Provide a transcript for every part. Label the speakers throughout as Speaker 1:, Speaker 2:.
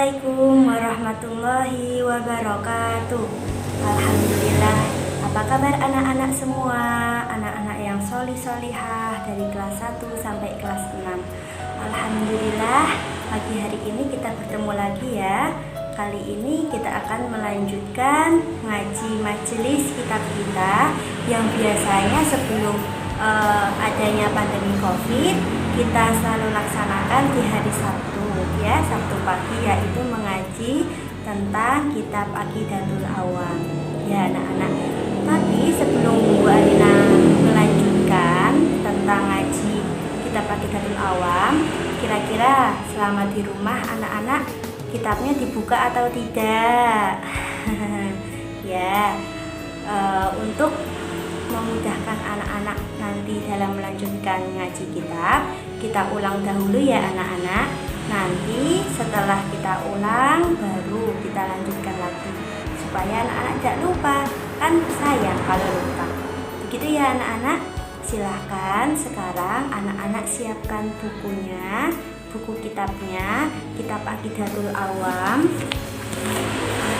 Speaker 1: Assalamualaikum warahmatullahi wabarakatuh. Alhamdulillah. Apa kabar anak-anak semua? Anak-anak yang solih-solihah dari kelas 1 sampai kelas 6. Alhamdulillah, pagi hari ini kita bertemu lagi ya. Kali ini kita akan melanjutkan ngaji majelis kitab kita yang biasanya sebelum adanya pandemi COVID kita selalu laksanakan di hari Sabtu ya, Sabtu pagi, yaitu mengaji tentang kitab Aqidatul Awam ya anak-anak. Tapi sebelum Bu Alina melanjutkan tentang ngaji kitab Aqidatul Awam, kira-kira selama di rumah anak-anak kitabnya dibuka atau tidak? Ya, untuk memudahkan anak-anak nanti dalam melanjutkan ngaji kitab, kita ulang dahulu ya anak-anak. Nanti setelah kita ulang baru kita lanjutkan lagi supaya anak-anak tidak lupa, kan sayang kalau lupa. Begitu ya anak-anak. Silahkan sekarang anak-anak siapkan bukunya, buku kitabnya, kitab Aqidatul Awam.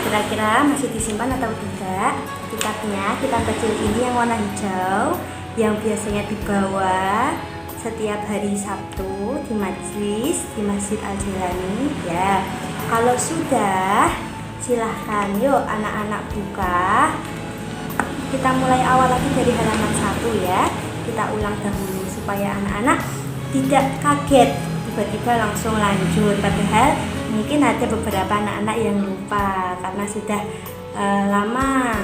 Speaker 1: Kira-kira masih disimpan atau tidak kitabnya? Kitab kecil ini yang warna hijau, yang biasanya dibawa setiap hari Sabtu di majelis di Masjid Al-Jilani ya. Kalau sudah, silahkan yuk anak-anak buka. Kita mulai awal lagi dari halaman 1 ya. Kita ulang dahulu supaya anak-anak tidak kaget tiba-tiba langsung lanjut, padahal mungkin ada beberapa anak-anak yang lupa karena sudah lama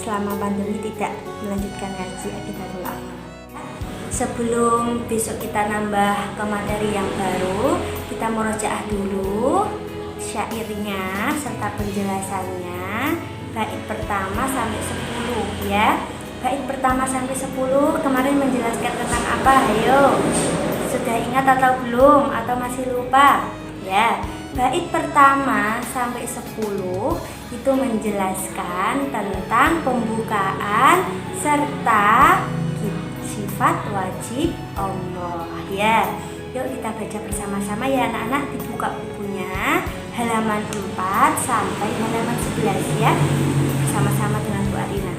Speaker 1: selama pandemi tidak melanjutkan ngaji Aqidatul Awam. Sebelum besok kita nambah ke materi yang baru, kita murojaah dulu syairnya serta penjelasannya, bait pertama sampai 10 ya. Bait pertama sampai 10 kemarin menjelaskan tentang apa? Ayo, sudah ingat atau belum? Atau masih lupa? Ya, bait pertama sampai 10 itu menjelaskan tentang pembukaan serta sifat wajib Allah ya. Yuk kita baca bersama-sama ya anak-anak. Dibuka bukunya halaman 4 sampai halaman 11 ya. Bersama-sama dengan Bu Arina.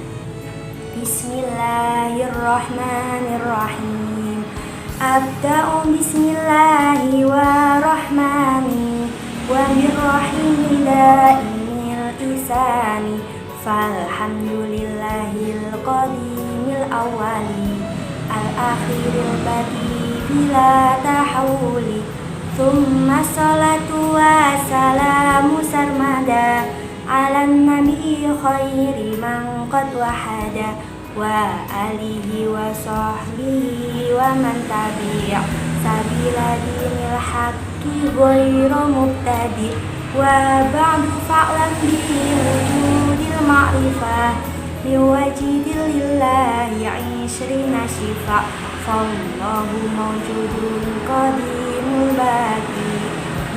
Speaker 1: Bismillahirrahmanirrahim. Abda'u bismillahi wa rahmani wa birrahimi da'imil isani falhamdulillahil qadimil awali al-akhiril badi bila tahawuli thumma salatu wa salamu sarmada ala nabi khairi man qad wahada wa alihi wa sahbihi wa man tabi' sabila dinil haqqi ghairu mubtadi wa ba'du fa'lam bihi wujudil ma'rifah biwajidil lillahi 'ishrina syifa fallahu mawjudun qadimul baqi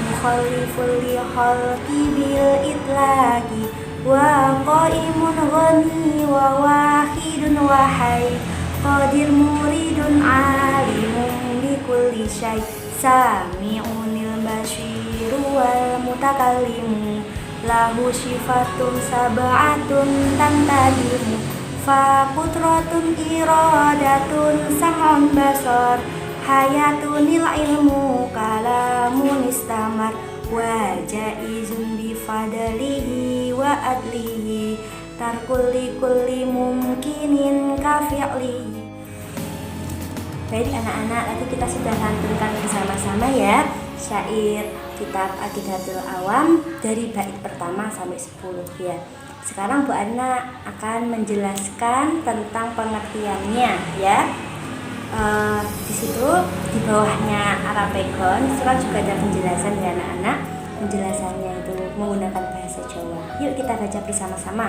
Speaker 1: mukhaliful li khalqi bil itlaqi wa qaimun ghani wa wahidun wahai qadir muridun alimun bi kulli syai sami'unil basyiru wal mutakallimu lahu syifatun sab'atun tantadimu fa qudratun iradatun sam'un basar hayatunil ilmu kalamun istamar wa jaizun bi fadlihi wa adlihi tarkulli kulli mumkinin kafi'lihi. Baik anak-anak, tadi kita sudah lantunkan bersama-sama ya syair kitab Aqidatul Awam dari bait pertama sampai 10 ya. Sekarang Bu Arina akan menjelaskan tentang pengertiannya ya. Di situ di bawahnya Arapegon itu kan juga ada penjelasan ya anak-anak. Penjelasannya itu menggunakan bahasa Jawa. Yuk kita baca bersama-sama.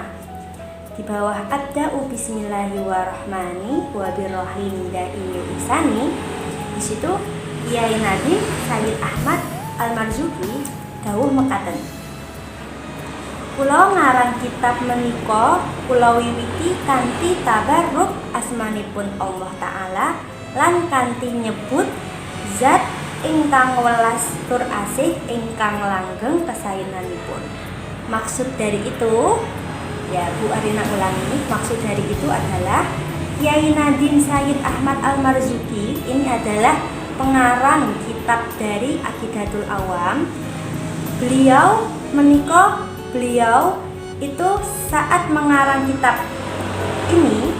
Speaker 1: Di bawah Abda'u bismillahirrahmanirrahim wa birrahim da'imil isani. Di situ Kiai Nadim Sayyid Ahmad Al-Marzuki dawuh mekaten. Kula ngarang kitab menika kula wiwiti kanthi tabarruk asmanipun Allah Ta'ala lan kanthi nyebut zat ingkang welas tur asih ingkang langgeng kesayunanipun. Maksud dari itu, ya Bu Arina ulangi, maksud dari itu adalah Kiai Nadim Sayyid Ahmad Al-Marzuki ini adalah pengarang kitab dari Aqidatul Awam. Beliau itu saat mengarang kitab ini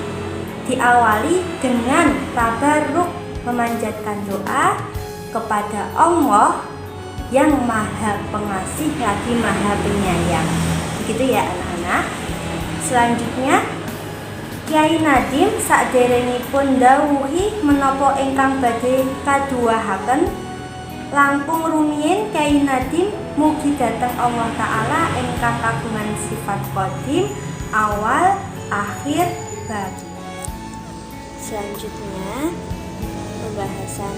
Speaker 1: diawali dengan tabarruk memanjatkan doa kepada Allah yang Maha Pengasih lagi Maha Penyayang. Begitu ya anak-anak. Selanjutnya Kiai Nadim saderengipun dawuhi menapa ingkang badhe kaduwahaken langkung rumiyin Kiai Nadim mugi dhateng Allah Ta'ala ingkang kagungan sifat qadim awal akhir bagi. Selanjutnya pembahasan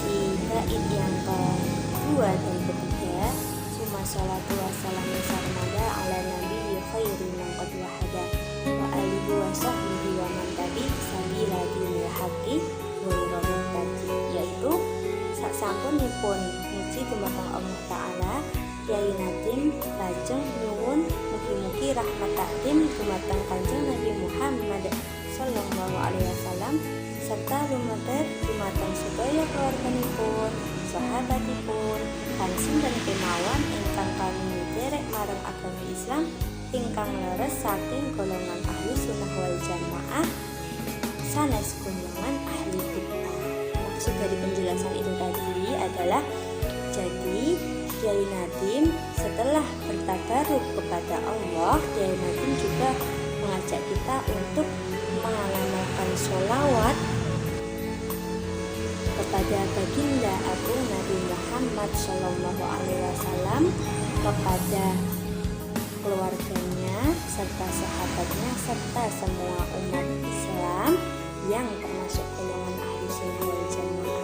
Speaker 1: di bait yang kedua dan ketiga. Summa sholatu wassalamu sarmada ala nabi khairi man qad wahada wa alihi wa sahbihi wa man tabi sabila dinil haqqi wa tadi, yaitu sasampunipun muji dumateng Allah Ta'ala Kiai Nadim lajeng nyuwun mugi-mugi rahmat takdim dumateng Kanjeng Nabi Muhammad sallallahu alaihi wasallam serta lumeber dumateng sedaya keluarganipun, sahabatipun, lan sinten kemawon ingkang kami derek marang agama Islam ingkang leres saking golongan ahli sunnah wal jamaah sanes golongan ahli bid'ah. Maksud dari penjelasan itu tadi adalah jadi Kiai Nadim setelah bertabaruk kepada Allah, Kiai Nadim juga mengajak kita untuk mengamalkan sholawat kepada baginda Agung Nabi Muhammad Sallallahu Alaihi Wasallam, kepada keluarganya serta sahabatnya serta semua umat Islam yang termasuk golongan ahli sunnah wal jamaah.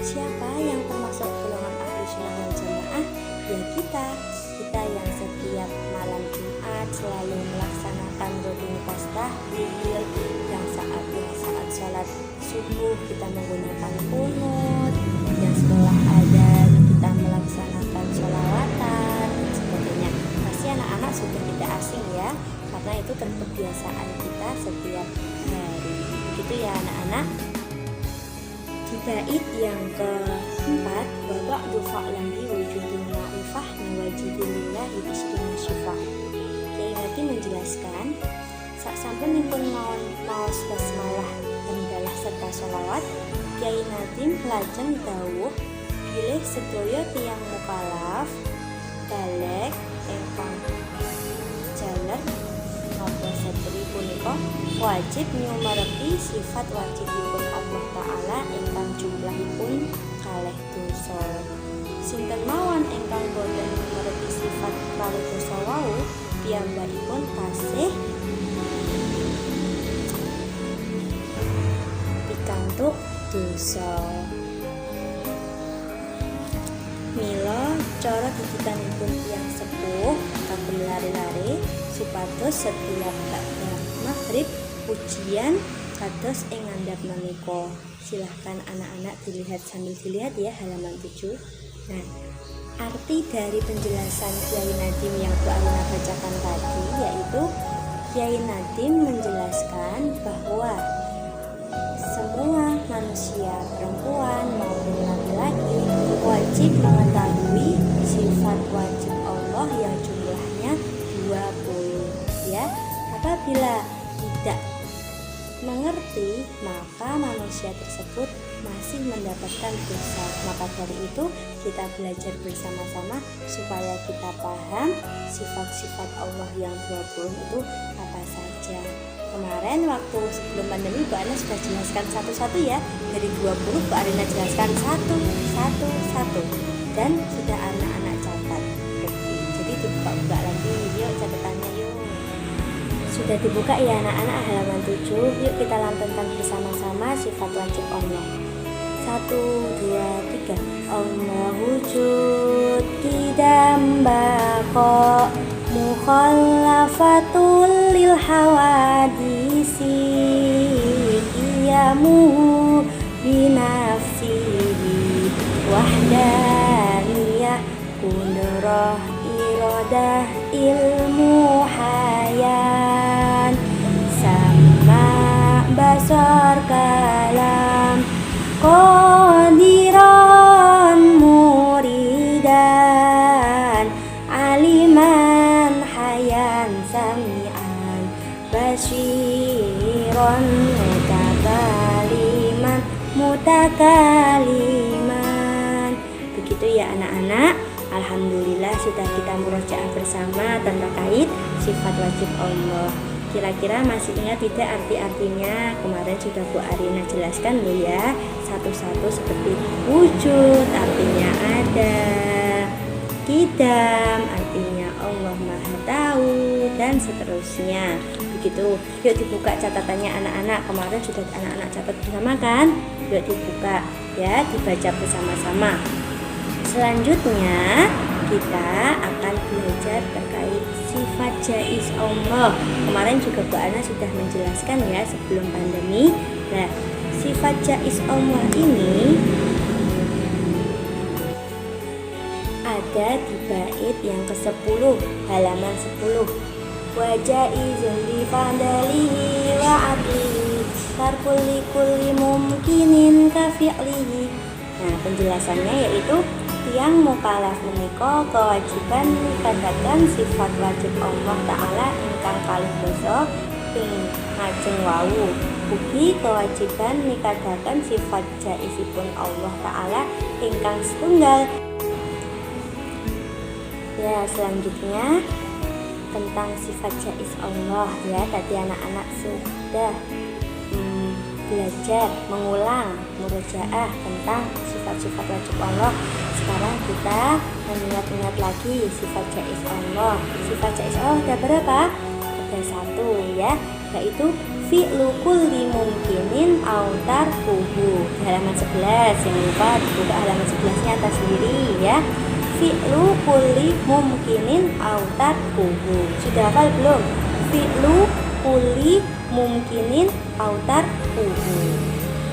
Speaker 1: Siapa yang termasuk golongan ahli sunnah wal jamaah? Ya kita yang setiap malam Jumat selalu melaksanakan rutinitas tahlil, yang saat sholat subuh kita menggunakan qunut, yang setelah adzan kita melaksanakan sholawatan dan sebagainya. Pasti anak-anak sudah tidak asing ya, karena itu kebiasaan kita setiap hari. Begitu ya anak-anak. Di bait yang keempat, babak dufa'lan bi wujudil ma'rifah wajibilillahi bismillah syifah. Kiai Nadim menjelaskan saksampunipun maos basmalah hamdalah serta sholawat, Kiai Nadim lajeng dawuh bilih sedaya tiyang mukalaf baligh ingkang jaler napa satri punika wajib nyumerti sifat wajibipun Allah Ta'ala ingkang jumlahipun kalih dosa. Sinten mawon ingkang boten nyumerti sifat kalih dosa wau piyambakipun tasih pikantuk dosa. Mila cara didikanipun tiyang sepuh kagem lare-lare supados setiap ba'da maghrib pujian kados ing ngandhap menika. Silahkan anak-anak dilihat sambil dilihat ya halaman 7. Nah, arti dari penjelasan Kiai Nadim yang Bu Arina bacakan tadi yaitu Kiai Nadim menjelaskan bahwa semua manusia perempuan maupun laki-laki wajib mengetahui sifat wajib Allah yang jumlahnya 20 ya. Apabila tidak mengerti maka manusia tersebut masih mendapatkan dosa. Maka dari itu kita belajar bersama-sama supaya kita paham sifat-sifat Allah yang 20 itu apa saja. Kemarin waktu sebelum pandemi Bu Arina sudah jelaskan satu-satu ya. Dari 20 Bu Arina jelaskan satu dan sudah anak-anak catat. Jadi dibuka-buka lagi yuk catatannya yuk. Sudah dibuka ya anak-anak halaman 7. Yuk kita lantunkan bersama-sama sifat wajib Allah. 1, 2, 3. Allah wujud tidambako mukhallafatul lil hawadisi qiyamuhu binafsihi wahdaniyah, kudrah, iradah, ilmu, hayan, sama, basar, kalam, qadiran, muridan, aliman, hayan, sami'an, basyiran, mutakaliman, mutakaliman. Begitu ya anak-anak. Alhamdulillah sudah kita murojaah bersama terkait sifat wajib Allah. Kira-kira masih ingat tidak arti-artinya? Kemarin sudah Bu Arina jelaskan loh ya, satu-satu seperti wujud, artinya ada, kidam, artinya Allah Maha Tahu, dan seterusnya. Begitu. Yuk dibuka catatannya anak-anak. Kemarin sudah anak-anak catat bersama kan? Yuk dibuka ya, dibaca bersama-sama. Selanjutnya kita akan belajar terkait sifat jaiz Allah. Kemarin juga Bu Ana sudah menjelaskan ya sebelum pandemi. Nah, sifat jaiz Allah ini ada di bait yang ke-10, halaman 10. Wa jaizun li fadalihi wa aqlihi tarkulli kulli mumkinin ka fi'lihi. Nah, penjelasannya yaitu yang mukallaf menika kewajiban nikadakan sifat wajib Allah Ta'ala ingkang kalih dosa ing ngajeng wau. Ugi kewajiban nikadakan sifat jaizipun Allah Ta'ala ingkang setunggal. Ya, selanjutnya tentang sifat jaiz Allah ya. Tadi anak-anak sudah belajar mengulang murojaah tentang sifat-sifat wajib Allah. Sekarang kita mengingat-ingat lagi sifat jaiz Allah. Sifat jaiz Allah ada berapa? Ada 1 ya, yaitu fi'lu kulli mumkinin aw tarkuhu. Halaman 11, yang lupa buka halaman 11-nya atas sendiri ya. Fi'lu kulli mumkinin aw tarkuhu. Sudah hafal belum? Fi'lu kulli mumkinin aw tarkuhu.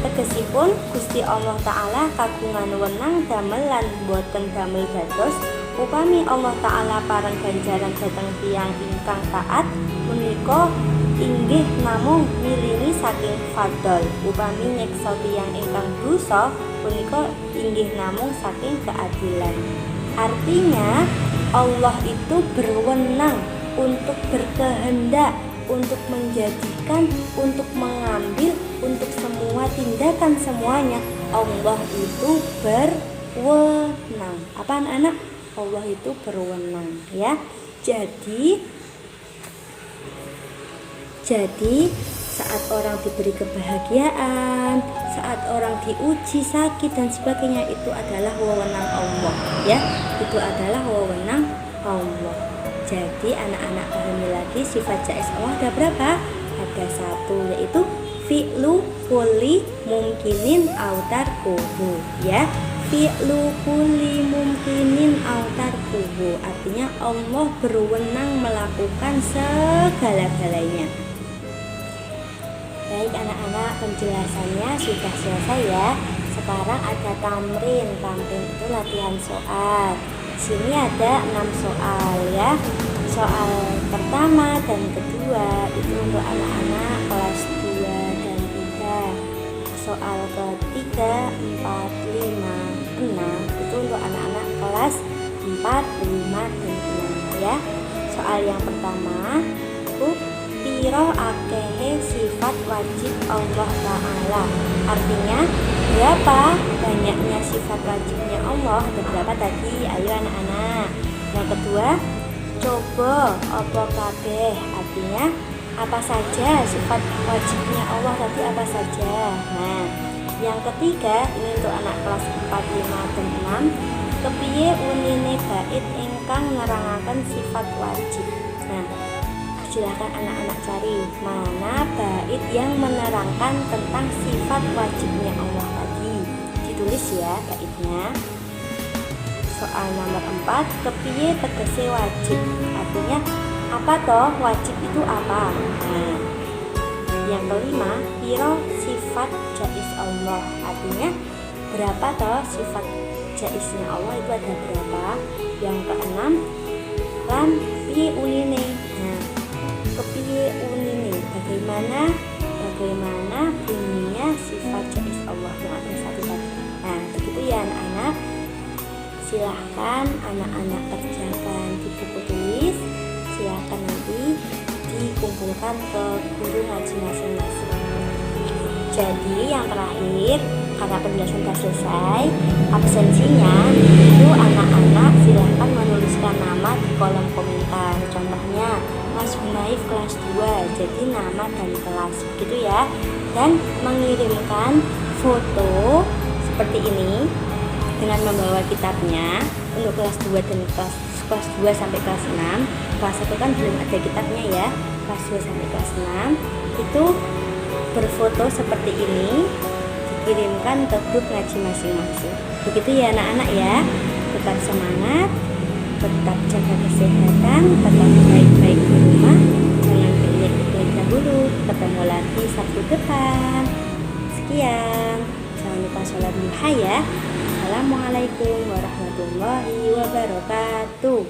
Speaker 1: Tegesipun Gusti Allah Ta'ala kagungan wenang damel lan boten damel dados upami Allah Ta'ala pareng ganjaran dhateng tiyang ingkang taat punika inggih namung milingi saking fadol. Upami nyeksa tiyang ingkang dosa punika inggih namung saking keadilan. Artinya Allah itu berwenang untuk berkehendak, untuk menjadikan, untuk mengambil, untuk semua tindakan semuanya Allah itu berwenang. Apa anak-anak? Allah itu berwenang ya. Jadi saat orang diberi kebahagiaan, saat orang diuji sakit dan sebagainya, itu adalah wewenang Allah ya. Itu adalah wewenang Allah. Jadi anak-anak pahami lagi sifat jaiz Allah ada berapa? Ada 1, yaitu fi'lu kulli mumkinin aw tarkuhu ya. Fi'lu kulli mumkinin aw tarkuhu artinya Allah berwenang melakukan segala-galanya. Baik anak-anak, penjelasannya sudah selesai ya. Sekarang ada tamrin. Tamrin itu latihan soal. Sini ada 6 soal ya. Soal pertama dan kedua itu untuk anak-anak kelas 2 dan 3. Soal ketiga, 4, 5, 6 itu untuk anak-anak kelas 4, 5, dan 6 ya. Soal yang pertama itu piro akehe sifat wajib Allah Ta'ala. Artinya berapa banyaknya sifat wajibnya Allah? Ada berapa tadi? Ayo anak-anak. Yang kedua, coba apa kabeh. Artinya apa saja sifat wajibnya Allah tadi, apa saja. Nah, yang ketiga ini untuk anak kelas 4, 5, dan 6. Kepiye unine bait ingkang nerangaken sifat wajib. Nah, silahkan anak-anak cari mana bait yang menerangkan tentang sifat wajibnya Allah tadi. Ditulis ya baitnya. Soal nomor 4, kepiye tegese wajib. Artinya apa toh wajib itu apa? Nah, yang kelima, piro sifat jaiz Allah. Artinya berapa toh sifat jaisnya Allah itu ada berapa? Yang keenam, lan piye unine. Nah, kepiye unine? Bagaimana bunyinya sifat jais Allah yang ada satu tadi. Nah, begitu ya anak-anak. Silahkan anak-anak kerjakan di buku tulis. Silahkan nanti dikumpulkan ke guru ngaji masing-masing. Jadi yang terakhir, karena penjelasan sudah selesai, absensinya itu anak-anak silahkan menuliskan nama di kolom komentar. Contohnya Mas Hunaif kelas 2, jadi nama dan kelas, begitu ya. Dan mengirimkan foto seperti ini dengan membawa kitabnya untuk kelas 2 dan kelas 2 sampai kelas 6. Kelas 1 kan belum ada kitabnya ya. Kelas 2 sampai kelas 6 itu berfoto seperti ini, dikirimkan ke grup ngaji masing-masing. Begitu ya anak-anak ya. Tetap semangat, tetap jaga kesehatan, tetap baik-baik di rumah, jangan piknik-piknik dahulu. Ketemu lagi Sabtu depan. Sekian, jangan lupa sholat duha ya. Assalamualaikum warahmatullahi wabarakatuh.